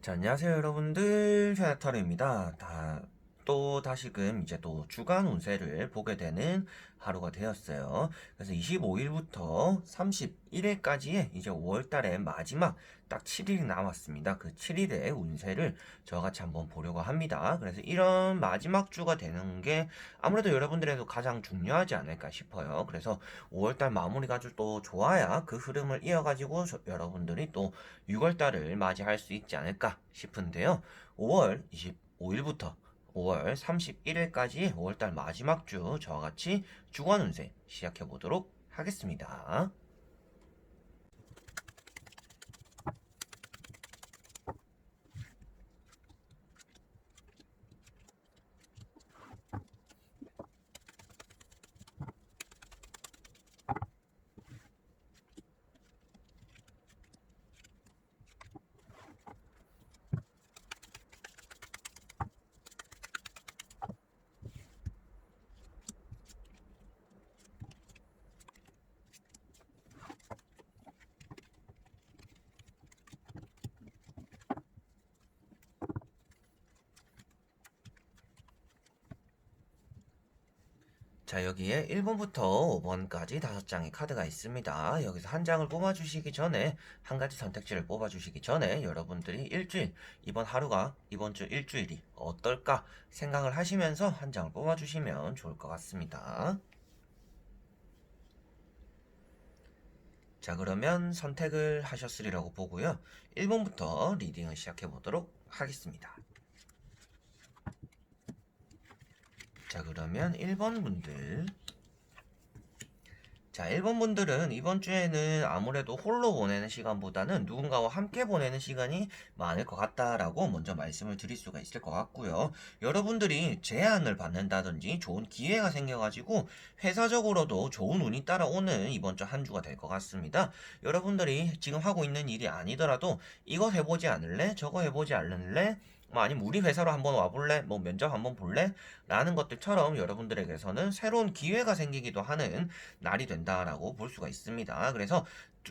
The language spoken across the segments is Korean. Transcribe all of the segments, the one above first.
자, 안녕하세요, 여러분들. 샤타르입니다. 또 다시금 이제 또 주간 운세를 보게 되는 하루가 되었어요. 그래서 25일부터 31일까지의 이제 5월달의 마지막 딱 7일이 남았습니다. 그 7일의 운세를 저와 같이 한번 보려고 합니다. 그래서 이런 마지막 주가 되는 게 아무래도 여러분들에도 가장 중요하지 않을까 싶어요. 그래서 5월달 마무리가 아주 또 좋아야 그 흐름을 이어가지고 여러분들이 또 6월달을 맞이할 수 있지 않을까 싶은데요. 5월 25일부터 5월 31일까지 5월달 마지막 주 저와 같이 주간 운세 시작해 보도록 하겠습니다. 자, 여기에 1번부터 5번까지 5장의 카드가 있습니다. 여기서 한 장을 뽑아주시기 전에, 한 가지 선택지를 뽑아주시기 전에 여러분들이 일주일, 이번 하루가 이번 주 일주일이 어떨까 생각을 하시면서 한 장을 뽑아주시면 좋을 것 같습니다. 자, 그러면 선택을 하셨으리라고 보고요. 1번부터 리딩을 시작해 보도록 하겠습니다. 자, 그러면 1번 분들. 자, 1번 분들은 이번 주에는 아무래도 홀로 보내는 시간보다는 누군가와 함께 보내는 시간이 많을 것 같다라고 먼저 말씀을 드릴 수가 있을 것 같고요. 여러분들이 제안을 받는다든지 좋은 기회가 생겨가지고 회사적으로도 좋은 운이 따라오는 이번 주 한 주가 될 것 같습니다. 여러분들이 지금 하고 있는 일이 아니더라도 이거 해보지 않을래? 저거 해보지 않을래? 뭐 아니면 우리 회사로 한번 와볼래? 뭐 면접 한번 볼래? 라는 것들처럼 여러분들에게서는 새로운 기회가 생기기도 하는 날이 된다라고 볼 수가 있습니다. 그래서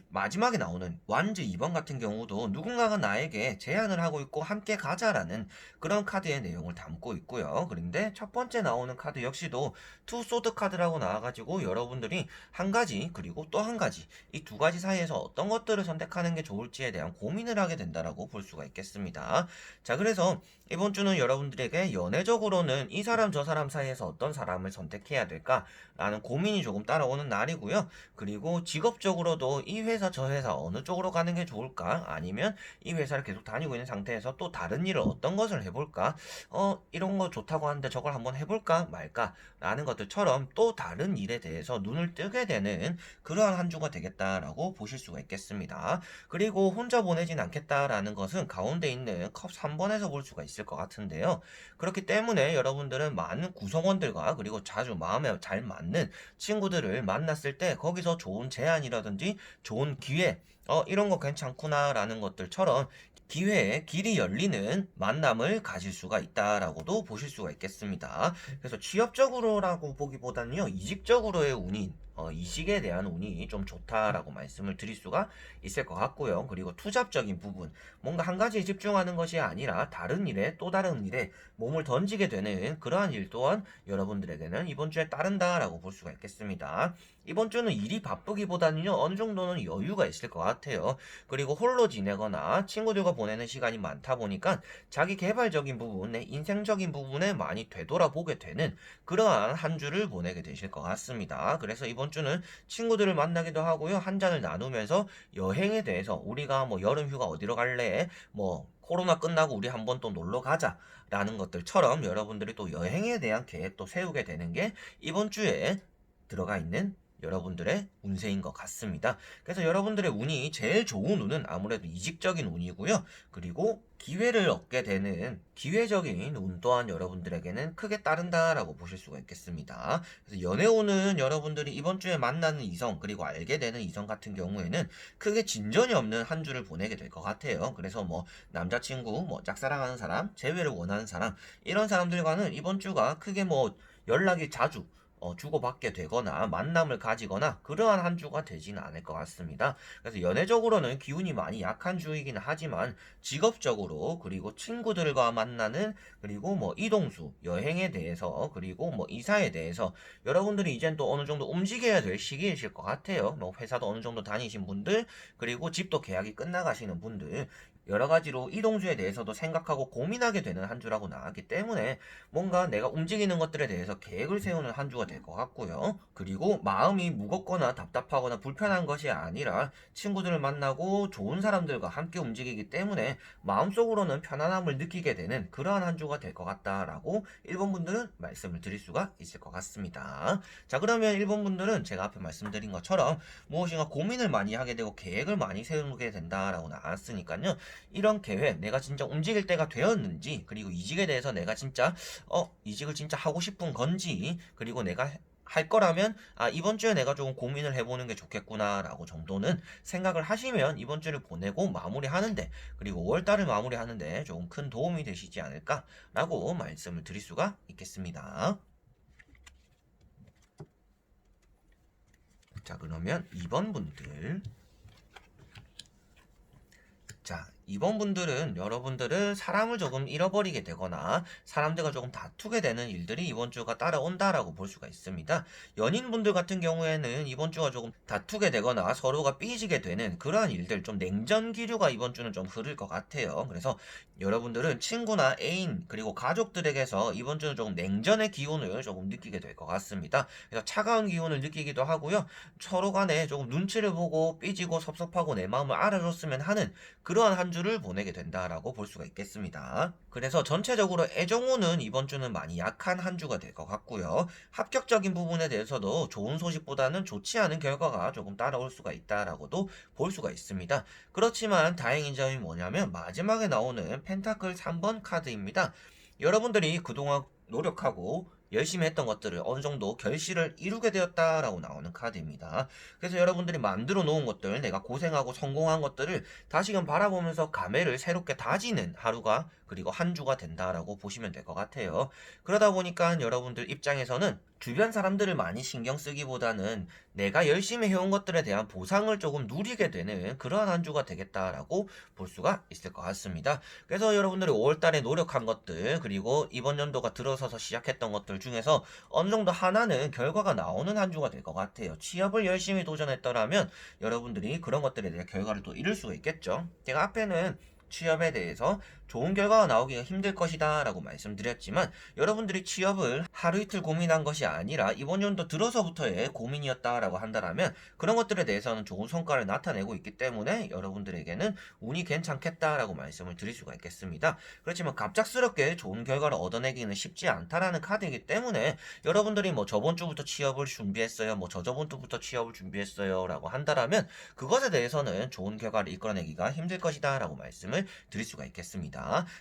마지막에 나오는 완즈 2번 같은 경우도 누군가가 나에게 제안을 하고 있고 함께 가자라는 그런 카드의 내용을 담고 있고요. 그런데 첫 번째 나오는 카드 역시도 투 소드 카드라고 나와가지고 여러분들이 한 가지 그리고 또 한 가지 이 두 가지 사이에서 어떤 것들을 선택하는 게 좋을지에 대한 고민을 하게 된다라고 볼 수가 있겠습니다. 자, 그래서 이번 주는 여러분들에게 연애적으로는 이 사람 저 사람 사이에서 어떤 사람을 선택해야 될까라는 고민이 조금 따라오는 날이고요. 그리고 직업적으로도 이 회사 저 회사 어느 쪽으로 가는 게 좋을까? 아니면 이 회사를 계속 다니고 있는 상태에서 또 다른 일을 어떤 것을 해볼까? 이런 거 좋다고 하는데 저걸 한번 해볼까 말까? 라는 것들처럼 또 다른 일에 대해서 눈을 뜨게 되는 그러한 한 주가 되겠다라고 보실 수가 있겠습니다. 그리고 혼자 보내진 않겠다라는 것은 가운데 있는 컵 3번에서 볼 수가 있을 것 같은데요. 그렇기 때문에 여러분들은 많은 구성원들과 그리고 자주 마음에 잘 맞는 친구들을 만났을 때 거기서 좋은 제안이라든지 좋은 기회, 이런 거 괜찮구나라는 것들처럼 기회에 길이 열리는 만남을 가질 수가 있다라고도 보실 수가 있겠습니다. 그래서 취업적으로라고 보기보다는요, 이직적으로의 운이, 이직에 대한 운이 좀 좋다라고 말씀을 드릴 수가 있을 것 같고요. 그리고 투잡적인 부분, 뭔가 한 가지에 집중하는 것이 아니라 다른 일에 또 다른 일에 몸을 던지게 되는 그러한 일 또한 여러분들에게는 이번 주에 따른다라고 볼 수가 있겠습니다. 이번 주는 일이 바쁘기보다는요, 어느 정도는 여유가 있을 것 같아요. 그리고 홀로 지내거나 친구들과 보내는 시간이 많다 보니까 자기 개발적인 부분에 인생적인 부분에 많이 되돌아보게 되는 그러한 한 주를 보내게 되실 것 같습니다. 그래서 이번 주는 친구들을 만나기도 하고요. 한 잔을 나누면서 여행에 대해서 우리가 뭐 여름 휴가 어디로 갈래? 뭐 코로나 끝나고 우리 한번 또 놀러 가자라는 것들처럼 여러분들이 또 여행에 대한 계획도 세우게 되는 게 이번 주에 들어가 있는 여러분들의 운세인 것 같습니다. 그래서 여러분들의 운이 제일 좋은 운은 아무래도 이직적인 운이고요. 그리고 기회를 얻게 되는 기회적인 운 또한 여러분들에게는 크게 따른다라고 보실 수가 있겠습니다. 그래서 연애운은 여러분들이 이번 주에 만나는 이성 그리고 알게 되는 이성 같은 경우에는 크게 진전이 없는 한 주를 보내게 될 것 같아요. 그래서 뭐 남자친구, 뭐 짝사랑하는 사람, 재회를 원하는 사람 이런 사람들과는 이번 주가 크게 뭐 연락이 자주 주고받게 되거나 만남을 가지거나 그러한 한 주가 되지는 않을 것 같습니다. 그래서 연애적으로는 기운이 많이 약한 주이긴 하지만 직업적으로 그리고 친구들과 만나는 그리고 뭐 이동수, 여행에 대해서 그리고 뭐 이사에 대해서 여러분들이 이젠 또 어느 정도 움직여야 될 시기이실 것 같아요. 뭐 회사도 어느 정도 다니신 분들 그리고 집도 계약이 끝나가시는 분들 여러 가지로 이동주에 대해서도 생각하고 고민하게 되는 한 주라고 나왔기 때문에 뭔가 내가 움직이는 것들에 대해서 계획을 세우는 한 주가 될 것 같고요. 그리고 마음이 무겁거나 답답하거나 불편한 것이 아니라 친구들을 만나고 좋은 사람들과 함께 움직이기 때문에 마음속으로는 편안함을 느끼게 되는 그러한 한 주가 될 것 같다라고 1번 분들은 말씀을 드릴 수가 있을 것 같습니다. 자, 그러면 1번 분들은 제가 앞에 말씀드린 것처럼 무엇인가 고민을 많이 하게 되고 계획을 많이 세우게 된다라고 나왔으니까요. 이런 계획, 내가 진짜 움직일 때가 되었는지, 그리고 이직에 대해서 내가 진짜, 이직을 진짜 하고 싶은 건지, 그리고 내가 할 거라면, 이번 주에 내가 조금 고민을 해보는 게 좋겠구나라고 정도는 생각을 하시면 이번 주를 보내고 마무리하는데, 그리고 5월달을 마무리하는데 조금 큰 도움이 되시지 않을까라고 말씀을 드릴 수가 있겠습니다. 자, 그러면 2번 분들. 자, 2번 분들은 여러분들은 사람을 조금 잃어버리게 되거나 사람들과 조금 다투게 되는 일들이 이번 주가 따라온다라고 볼 수가 있습니다. 연인분들 같은 경우에는 이번 주가 조금 다투게 되거나 서로가 삐지게 되는 그러한 일들, 좀 냉전 기류가 이번 주는 좀 흐를 것 같아요. 그래서 여러분들은 친구나 애인 그리고 가족들에게서 이번 주는 조금 냉전의 기운을 조금 느끼게 될 것 같습니다. 그래서 차가운 기운을 느끼기도 하고요. 서로 간에 조금 눈치를 보고 삐지고 섭섭하고 내 마음을 알아줬으면 하는 그러한 한 주를 보내게 된다라고 볼 수가 있겠습니다. 그래서 전체적으로 애정운은 이번 주는 많이 약한 한 주가 될 것 같고요. 합격적인 부분에 대해서도 좋은 소식보다는 좋지 않은 결과가 조금 따라올 수가 있다라고도 볼 수가 있습니다. 그렇지만 다행인 점이 뭐냐면 마지막에 나오는 펜타클 3번 카드입니다. 여러분들이 그동안 노력하고 열심히 했던 것들을 어느 정도 결실을 이루게 되었다라고 나오는 카드입니다. 그래서 여러분들이 만들어 놓은 것들, 내가 고생하고 성공한 것들을 다시금 바라보면서 감회를 새롭게 다지는 하루가 그리고 한 주가 된다라고 보시면 될 것 같아요. 그러다 보니까 여러분들 입장에서는 주변 사람들을 많이 신경 쓰기보다는 내가 열심히 해온 것들에 대한 보상을 조금 누리게 되는 그러한 한 주가 되겠다라고 볼 수가 있을 것 같습니다. 그래서 여러분들이 5월달에 노력한 것들 그리고 이번 연도가 들어서서 시작했던 것들 중에서 어느 정도 하나는 결과가 나오는 한 주가 될 것 같아요. 취업을 열심히 도전했더라면 여러분들이 그런 것들에 대한 결과를 또 이룰 수가 있겠죠. 제가 앞에는 취업에 대해서 좋은 결과가 나오기가 힘들 것이다 라고 말씀드렸지만 여러분들이 취업을 하루 이틀 고민한 것이 아니라 이번 연도 들어서부터의 고민이었다라고 한다면 그런 것들에 대해서는 좋은 성과를 나타내고 있기 때문에 여러분들에게는 운이 괜찮겠다라고 말씀을 드릴 수가 있겠습니다. 그렇지만 갑작스럽게 좋은 결과를 얻어내기는 쉽지 않다라는 카드이기 때문에 여러분들이 뭐 저번 주부터 취업을 준비했어요, 뭐 저저번 주부터 취업을 준비했어요 라고 한다면 그것에 대해서는 좋은 결과를 이끌어내기가 힘들 것이다 라고 말씀을 드릴 수가 있겠습니다.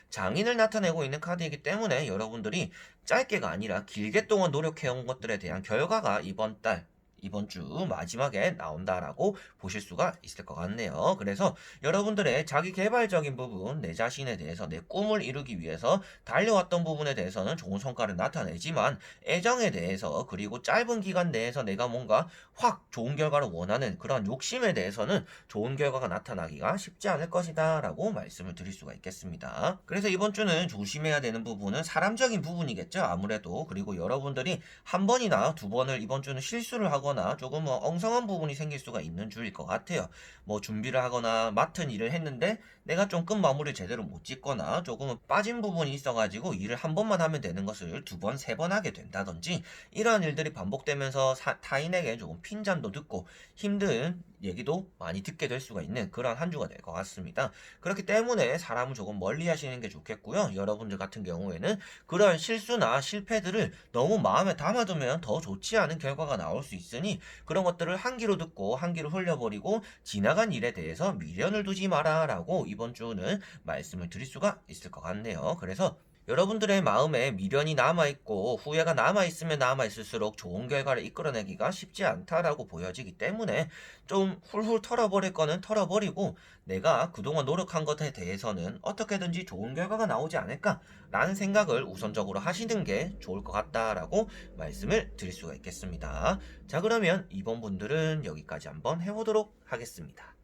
장인을 나타내고 있는 카드이기 때문에 여러분들이 짧게가 아니라 길게 동안 노력해온 것들에 대한 결과가 이번 주 마지막에 나온다라고 보실 수가 있을 것 같네요. 그래서 여러분들의 자기 개발적인 부분, 내 자신에 대해서 내 꿈을 이루기 위해서 달려왔던 부분에 대해서는 좋은 성과를 나타내지만 애정에 대해서 그리고 짧은 기간 내에서 내가 뭔가 확 좋은 결과를 원하는 그런 욕심에 대해서는 좋은 결과가 나타나기가 쉽지 않을 것이다 라고 말씀을 드릴 수가 있겠습니다. 그래서 이번 주는 조심해야 되는 부분은 사람적인 부분이겠죠. 아무래도. 그리고 여러분들이 한 번이나 두 번을 이번 주는 실수를 하고 조금 엉성한 부분이 생길 수가 있는 주일 것 같아요. 뭐 준비를 하거나 맡은 일을 했는데 내가 좀 끝 마무리를 제대로 못 짓거나 조금은 빠진 부분이 있어가지고 일을 한 번만 하면 되는 것을 두 번, 세 번 하게 된다든지 이러한 일들이 반복되면서 타인에게 조금 핀잔도 듣고 힘든 얘기도 많이 듣게 될 수가 있는 그런 한 주가 될 것 같습니다. 그렇기 때문에 사람을 조금 멀리 하시는 게 좋겠고요. 여러분들 같은 경우에는 그런 실수나 실패들을 너무 마음에 담아두면 더 좋지 않은 결과가 나올 수 있으니 그런 것들을 한 귀로 듣고 한 귀로 흘려버리고 지나간 일에 대해서 미련을 두지 마라 라고 이번 주는 말씀을 드릴 수가 있을 것 같네요. 그래서 여러분들의 마음에 미련이 남아있고 후회가 남아있으면 남아있을수록 좋은 결과를 이끌어내기가 쉽지 않다라고 보여지기 때문에 좀 훌훌 털어버릴 거는 털어버리고 내가 그동안 노력한 것에 대해서는 어떻게든지 좋은 결과가 나오지 않을까라는 생각을 우선적으로 하시는 게 좋을 것 같다라고 말씀을 드릴 수가 있겠습니다. 자, 그러면 이번 분들은 여기까지 한번 해보도록 하겠습니다.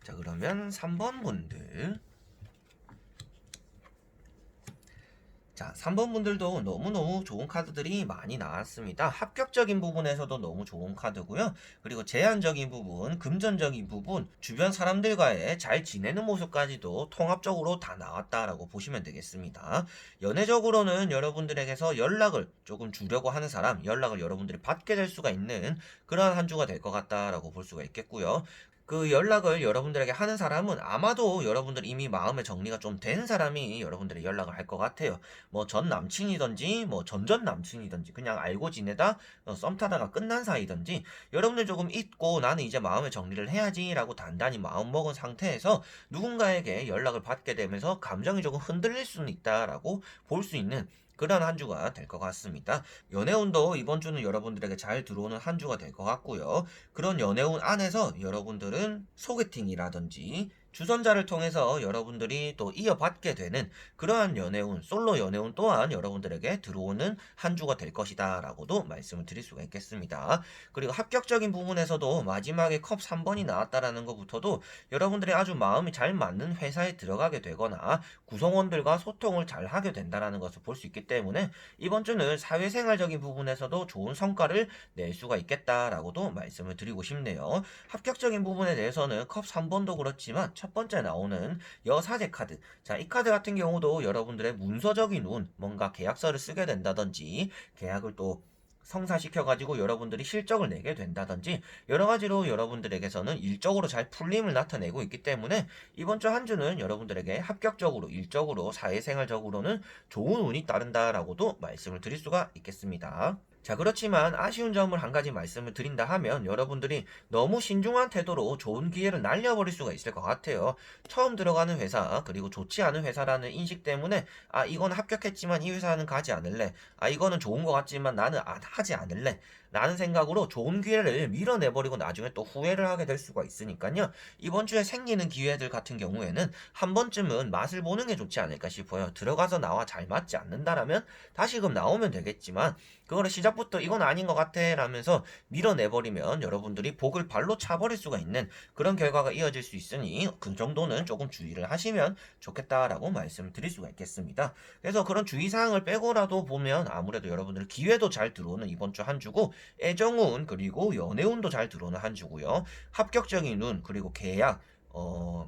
자, 그러면 3번 분들. 자, 3번 분들도 너무너무 좋은 카드들이 많이 나왔습니다. 합격적인 부분에서도 너무 좋은 카드고요. 그리고 제한적인 부분, 금전적인 부분, 주변 사람들과의 잘 지내는 모습까지도 통합적으로 다 나왔다라고 보시면 되겠습니다. 연애적으로는 여러분들에게서 연락을 조금 주려고 하는 사람, 연락을 여러분들이 받게 될 수가 있는 그러한 한 주가 될 것 같다라고 볼 수가 있겠고요. 그 연락을 여러분들에게 하는 사람은 아마도 여러분들 이미 마음의 정리가 좀 된 사람이 여러분들의 연락을 할 것 같아요. 뭐 전 남친이든지 뭐 전전 남친이든지 그냥 알고 지내다 썸 타다가 끝난 사이든지 여러분들 조금 잊고 나는 이제 마음의 정리를 해야지라고 단단히 마음먹은 상태에서 누군가에게 연락을 받게 되면서 감정이 조금 흔들릴 수는 있다라고 볼 수 있는 그런 한 주가 될 것 같습니다. 연애운도 이번 주는 여러분들에게 잘 들어오는 한 주가 될 것 같고요. 그런 연애운 안에서 여러분들은 소개팅이라든지 주선자를 통해서 여러분들이 또 이어받게 되는 그러한 연애운, 솔로 연애운 또한 여러분들에게 들어오는 한 주가 될 것이다 라고도 말씀을 드릴 수가 있겠습니다. 그리고 합격적인 부분에서도 마지막에 컵 3번이 나왔다라는 것부터도 여러분들이 아주 마음이 잘 맞는 회사에 들어가게 되거나 구성원들과 소통을 잘 하게 된다는 것을 볼 수 있기 때문에 이번 주는 사회생활적인 부분에서도 좋은 성과를 낼 수가 있겠다라고도 말씀을 드리고 싶네요. 합격적인 부분에 대해서는 컵 3번도 그렇지만 첫 번째 나오는 여사제 카드. 자, 이 카드 같은 경우도 여러분들의 문서적인 운, 뭔가 계약서를 쓰게 된다든지 계약을 또 성사시켜가지고 여러분들이 실적을 내게 된다든지 여러 가지로 여러분들에게서는 일적으로 잘 풀림을 나타내고 있기 때문에 이번 주 한 주는 여러분들에게 합격적으로 일적으로 사회생활적으로는 좋은 운이 따른다라고도 말씀을 드릴 수가 있겠습니다. 자, 그렇지만 아쉬운 점을 한 가지 말씀을 드린다 하면 여러분들이 너무 신중한 태도로 좋은 기회를 날려버릴 수가 있을 것 같아요. 처음 들어가는 회사, 그리고 좋지 않은 회사라는 인식 때문에 아, 이건 합격했지만 이 회사는 가지 않을래. 아, 이거는 좋은 것 같지만 나는 하지 않을래. 라는 생각으로 좋은 기회를 밀어내버리고 나중에 또 후회를 하게 될 수가 있으니까요. 이번 주에 생기는 기회들 같은 경우에는 한 번쯤은 맛을 보는 게 좋지 않을까 싶어요. 들어가서 나와 잘 맞지 않는다라면 다시금 나오면 되겠지만 그거를 시작부터 이건 아닌 것 같아 라면서 밀어내버리면 여러분들이 복을 발로 차버릴 수가 있는 그런 결과가 이어질 수 있으니 그 정도는 조금 주의를 하시면 좋겠다라고 말씀을 드릴 수가 있겠습니다. 그래서 그런 주의사항을 빼고라도 보면 아무래도 여러분들 기회도 잘 들어오는 이번 주 한 주고 애정운 그리고 연애운도 잘 들어오는 한 주고요. 합격적인 운 그리고 계약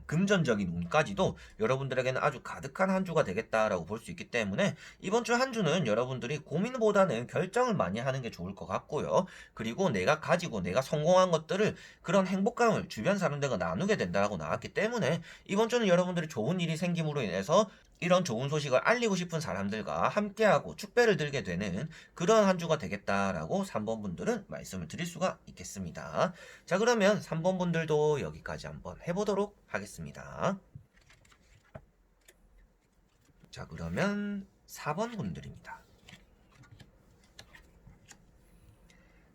금전적인 운까지도 여러분들에게는 아주 가득한 한 주가 되겠다라고 볼 수 있기 때문에 이번 주 한 주는 여러분들이 고민보다는 결정을 많이 하는 게 좋을 것 같고요. 그리고 내가 가지고 내가 성공한 것들을 그런 행복감을 주변 사람들과 나누게 된다고 나왔기 때문에 이번 주는 여러분들이 좋은 일이 생김으로 인해서 이런 좋은 소식을 알리고 싶은 사람들과 함께하고 축배를 들게 되는 그런 한 주가 되겠다라고 3번 분들은 말씀을 드릴 수가 있겠습니다. 자, 그러면 3번 분들도 여기까지 한번 해보도록 하겠습니다. 자, 그러면 4번 분들입니다.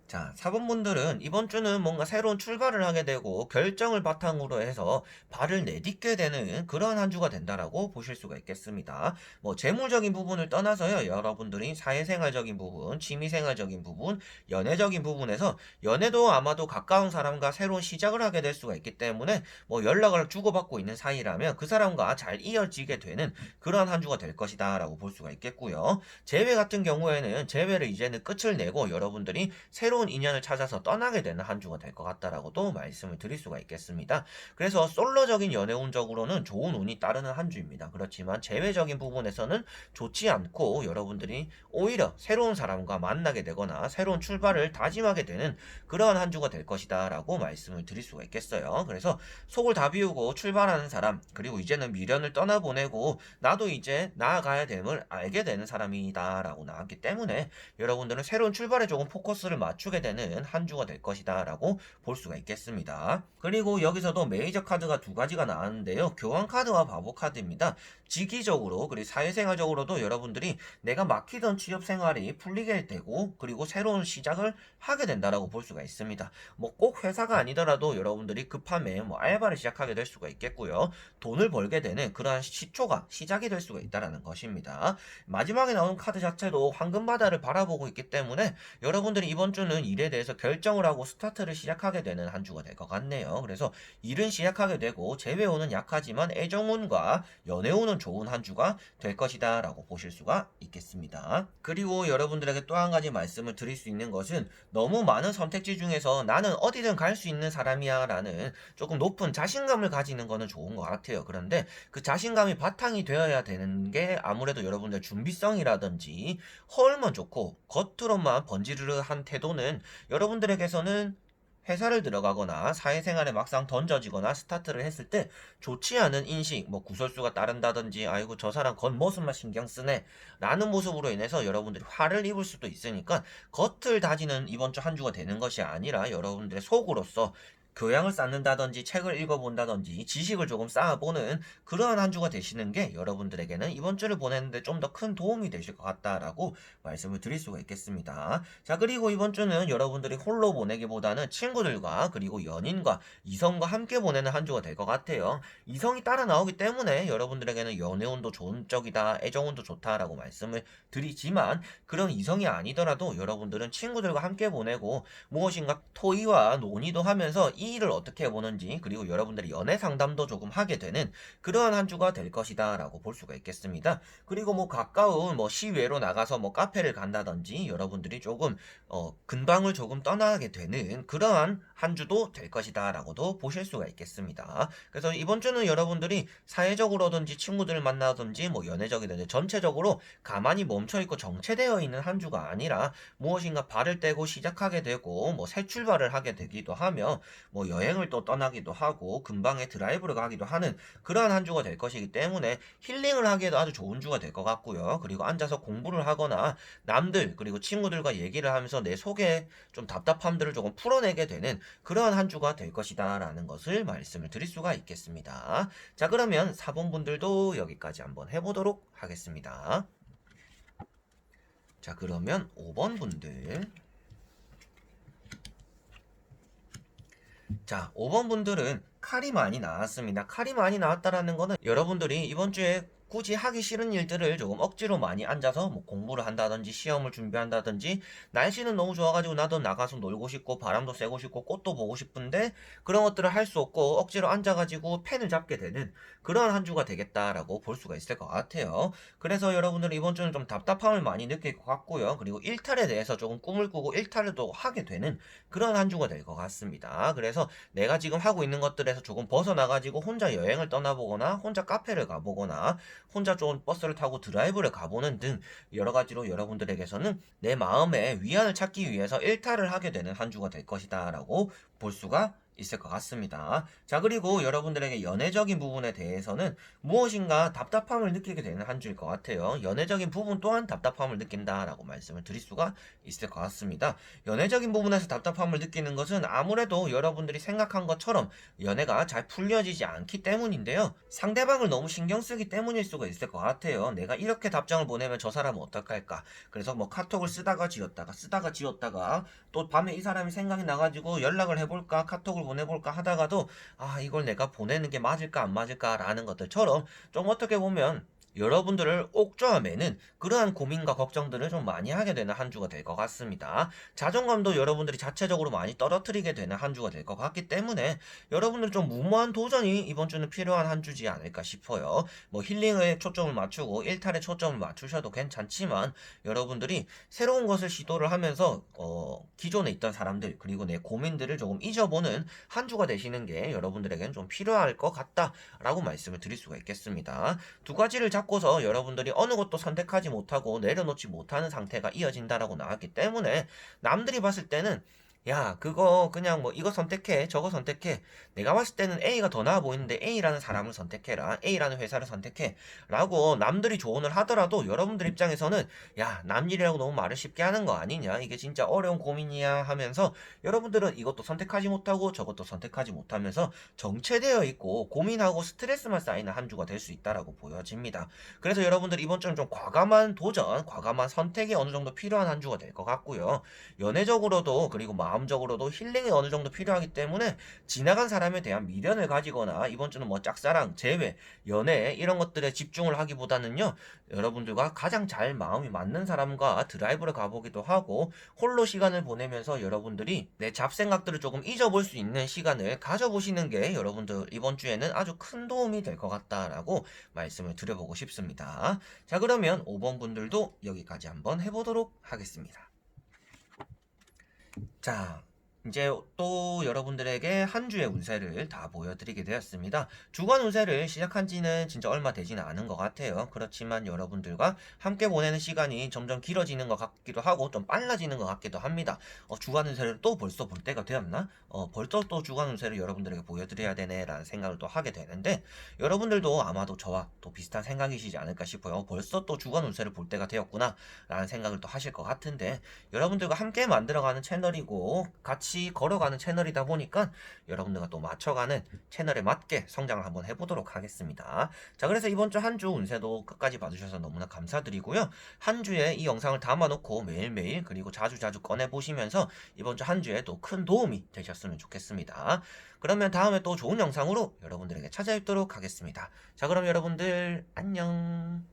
자, 4번 분들은 이번 주는 뭔가 새로운 출발을 하게 되고 결정을 바탕으로 해서 발을 내딛게 되는 그런 한 주가 된다라고 보실 수가 있겠습니다. 뭐 재물적인 부분을 떠나서요. 여러분들이 사회생활적인 부분, 취미생활적인 부분, 연애적인 부분에서 연애도 아마도 가까운 사람과 새로운 시작을 하게 될 수가 있기 때문에 뭐 연락을 주고받고 있는 사이라면 그 사람과 잘 이어지게 되는 그런 한 주가 될 것이다라고 볼 수가 있겠고요. 재회 같은 경우에는 재회를 이제는 끝을 내고 여러분들이 새로운 인연을 찾아서 떠나게 되는 한 주가 될 것 같다라고도 말씀을 드릴 수가 있겠습니다. 그래서 솔로적인 연애운적으로는 좋은 운이 따르는 한 주입니다. 그렇지만 재회적인 부분에서는 좋지 않고 여러분들이 오히려 새로운 사람과 만나게 되거나 새로운 출발을 다짐하게 되는 그러한 한 주가 될 것이다 라고 말씀을 드릴 수가 있겠어요. 그래서 속을 다 비우고 출발하는 사람 그리고 이제는 미련을 떠나보내고 나도 이제 나아가야 됨을 알게 되는 사람이다 라고 나왔기 때문에 여러분들은 새로운 출발에 조금 포커스를 맞추고 맞추게 되는 한 주가 될 것이다 라고 볼 수가 있겠습니다. 그리고 여기서도 메이저 카드가 두 가지가 나왔는데요. 교환 카드와 바보 카드입니다. 지기적으로 그리고 사회생활적으로도 여러분들이 내가 막히던 취업 생활이 풀리게 되고 그리고 새로운 시작을 하게 된다라고 볼 수가 있습니다. 뭐 꼭 회사가 아니더라도 여러분들이 급하면 뭐 알바를 시작하게 될 수가 있겠고요. 돈을 벌게 되는 그러한 시초가 시작이 될 수가 있다라는 것입니다. 마지막에 나온 카드 자체도 황금바다를 바라보고 있기 때문에 여러분들이 이번 주는 일에 대해서 결정을 하고 스타트를 시작하게 되는 한 주가 될 것 같네요. 그래서 일은 시작하게 되고 재회운은 약하지만 애정운과 연애운은 좋은 한 주가 될 것이다 라고 보실 수가 있겠습니다. 그리고 여러분들에게 또 한 가지 말씀을 드릴 수 있는 것은 너무 많은 선택지 중에서 나는 어디든 갈 수 있는 사람이야 라는 조금 높은 자신감을 가지는 거는 좋은 것 같아요. 그런데 그 자신감이 바탕이 되어야 되는 게 아무래도 여러분들 준비성이라든지 허울만 좋고 겉으로만 번지르르한 태도는 여러분들에게서는 회사를 들어가거나 사회생활에 막상 던져지거나 스타트를 했을 때 좋지 않은 인식, 뭐 구설수가 따른다든지 아이고 저 사람 겉모습만 신경 쓰네 라는 모습으로 인해서 여러분들이 화를 입을 수도 있으니까 겉을 다지는 이번 주 한 주가 되는 것이 아니라 여러분들의 속으로서 교양을 쌓는다든지 책을 읽어본다든지 지식을 조금 쌓아보는 그러한 한 주가 되시는 게 여러분들에게는 이번 주를 보내는데 좀 더 큰 도움이 되실 것 같다라고 말씀을 드릴 수가 있겠습니다. 자, 그리고 이번 주는 여러분들이 홀로 보내기보다는 친구들과 그리고 연인과 이성과 함께 보내는 한 주가 될 것 같아요. 이성이 따라 나오기 때문에 여러분들에게는 연애운도 좋은 쪽이다, 애정운도 좋다라고 말씀을 드리지만 그런 이성이 아니더라도 여러분들은 친구들과 함께 보내고 무엇인가 토의와 논의도 하면서 이 일을 어떻게 보는지 그리고 여러분들이 연애 상담도 조금 하게 되는 그러한 한 주가 될 것이다 라고 볼 수가 있겠습니다. 그리고 뭐 가까운 뭐 시외로 나가서 뭐 카페를 간다든지 여러분들이 조금 근방을 조금 떠나게 되는 그러한 한 주도 될 것이다 라고도 보실 수가 있겠습니다. 그래서 이번 주는 여러분들이 사회적으로든지 친구들을 만나든지 뭐 연애적이든지 전체적으로 가만히 멈춰있고 정체되어 있는 한 주가 아니라 무엇인가 발을 떼고 시작하게 되고 뭐 새 출발을 하게 되기도 하며 뭐 여행을 또 떠나기도 하고 근방에 드라이브를 가기도 하는 그러한 한 주가 될 것이기 때문에 힐링을 하기에도 아주 좋은 주가 될 것 같고요. 그리고 앉아서 공부를 하거나 남들 그리고 친구들과 얘기를 하면서 내 속에 좀 답답함들을 조금 풀어내게 되는 그러한 한 주가 될 것이다 라는 것을 말씀을 드릴 수가 있겠습니다. 자, 그러면 4번 분들도 여기까지 한번 해보도록 하겠습니다. 자, 그러면 5번 분들. 자, 5번 분들은 칼이 많이 나왔습니다. 칼이 많이 나왔다라는 거는 여러분들이 이번 주에 굳이 하기 싫은 일들을 조금 억지로 많이 앉아서 뭐 공부를 한다든지 시험을 준비한다든지 날씨는 너무 좋아가지고 나도 나가서 놀고 싶고 바람도 쐬고 싶고 꽃도 보고 싶은데 그런 것들을 할 수 없고 억지로 앉아가지고 펜을 잡게 되는 그런 한 주가 되겠다라고 볼 수가 있을 것 같아요. 그래서 여러분들 이번 주는 좀 답답함을 많이 느낄 것 같고요. 그리고 일탈에 대해서 조금 꿈을 꾸고 일탈을 또 하게 되는 그런 한 주가 될 것 같습니다. 그래서 내가 지금 하고 있는 것들에서 조금 벗어나가지고 혼자 여행을 떠나보거나 혼자 카페를 가보거나 혼자 좀 버스를 타고 드라이브를 가보는 등 여러 가지로 여러분들에게서는 내 마음의 위안을 찾기 위해서 일탈을 하게 되는 한 주가 될 것이다 라고 볼 수가 있을 것 같습니다. 자, 그리고 여러분들에게 연애적인 부분에 대해서는 무엇인가 답답함을 느끼게 되는 한 주일 것 같아요. 연애적인 부분 또한 답답함을 느낀다라고 말씀을 드릴 수가 있을 것 같습니다. 연애적인 부분에서 답답함을 느끼는 것은 아무래도 여러분들이 생각한 것처럼 연애가 잘 풀려지지 않기 때문인데요. 상대방을 너무 신경 쓰기 때문일 수가 있을 것 같아요. 내가 이렇게 답장을 보내면 저 사람은 어떡할까? 그래서 뭐 카톡을 쓰다가 지웠다가 또 밤에 이 사람이 생각이 나가지고 연락을 해볼까 카톡을 보내볼까 하다가도 아, 이걸 내가 보내는 게 맞을까 안 맞을까 라는 것들처럼 좀 어떻게 보면 여러분들을 옥죄어매는 그러한 고민과 걱정들을 좀 많이 하게 되는 한 주가 될 것 같습니다. 자존감도 여러분들이 자체적으로 많이 떨어뜨리게 되는 한 주가 될 것 같기 때문에 여러분들 좀 무모한 도전이 이번 주는 필요한 한 주지 않을까 싶어요. 뭐 힐링에 초점을 맞추고 일탈에 초점을 맞추셔도 괜찮지만 여러분들이 새로운 것을 시도를 하면서 기존에 있던 사람들 그리고 내 고민들을 조금 잊어보는 한 주가 되시는 게 여러분들에게는 좀 필요할 것 같다라고 말씀을 드릴 수가 있겠습니다. 두 가지를 잡고서 여러분들이 어느 것도 선택하지 못하고 내려놓지 못하는 상태가 이어진다라고 나왔기 때문에 남들이 봤을 때는 야, 그거 그냥 뭐 이거 선택해, 저거 선택해. 내가 봤을 때는 A가 더 나아 보이는데 A라는 사람을 선택해라. A라는 회사를 선택해. 라고 남들이 조언을 하더라도 여러분들 입장에서는 야, 남 일이라고 너무 말을 쉽게 하는 거 아니냐? 이게 진짜 어려운 고민이야 하면서 여러분들은 이것도 선택하지 못하고 저것도 선택하지 못하면서 정체되어 있고 고민하고 스트레스만 쌓이는 한 주가 될 수 있다라고 보여집니다. 그래서 여러분들 이번 주는 좀 과감한 도전, 과감한 선택이 어느 정도 필요한 한 주가 될 것 같고요. 연애적으로도 그리고 마음적으로도 힐링이 어느 정도 필요하기 때문에 지나간 사람에 대한 미련을 가지거나 이번 주는 뭐 짝사랑, 재회, 연애 이런 것들에 집중을 하기보다는요. 여러분들과 가장 잘 마음이 맞는 사람과 드라이브를 가보기도 하고 홀로 시간을 보내면서 여러분들이 내 잡생각들을 조금 잊어볼 수 있는 시간을 가져보시는 게 여러분들 이번 주에는 아주 큰 도움이 될 것 같다라고 말씀을 드려보고 싶습니다. 자, 그러면 5번 분들도 여기까지 한번 해보도록 하겠습니다. 자, 이제 또 여러분들에게 한 주의 운세를 다 보여드리게 되었습니다. 주간 운세를 시작한 지는 진짜 얼마 되지는 않은 것 같아요. 그렇지만 여러분들과 함께 보내는 시간이 점점 길어지는 것 같기도 하고 좀 빨라지는 것 같기도 합니다. 주간 운세를 또 벌써 볼 때가 되었나? 벌써 또 주간 운세를 여러분들에게 보여드려야 되네 라는 생각을 또 하게 되는데 여러분들도 아마도 저와 또 비슷한 생각이시지 않을까 싶어요. 벌써 또 주간 운세를 볼 때가 되었구나 라는 생각을 또 하실 것 같은데 여러분들과 함께 만들어가는 채널이고 같이 걸어가는 채널이다 보니까 여러분들과 또 맞춰가는 채널에 맞게 성장을 한번 해보도록 하겠습니다. 자, 그래서 이번 주 한 주 운세도 끝까지 봐주셔서 너무나 감사드리고요. 한 주에 이 영상을 담아놓고 매일매일 그리고 자주자주 꺼내보시면서 이번 주 한 주에 또 큰 도움이 되셨으면 좋겠습니다. 그러면 다음에 또 좋은 영상으로 여러분들에게 찾아뵙도록 하겠습니다. 자, 그럼 여러분들 안녕.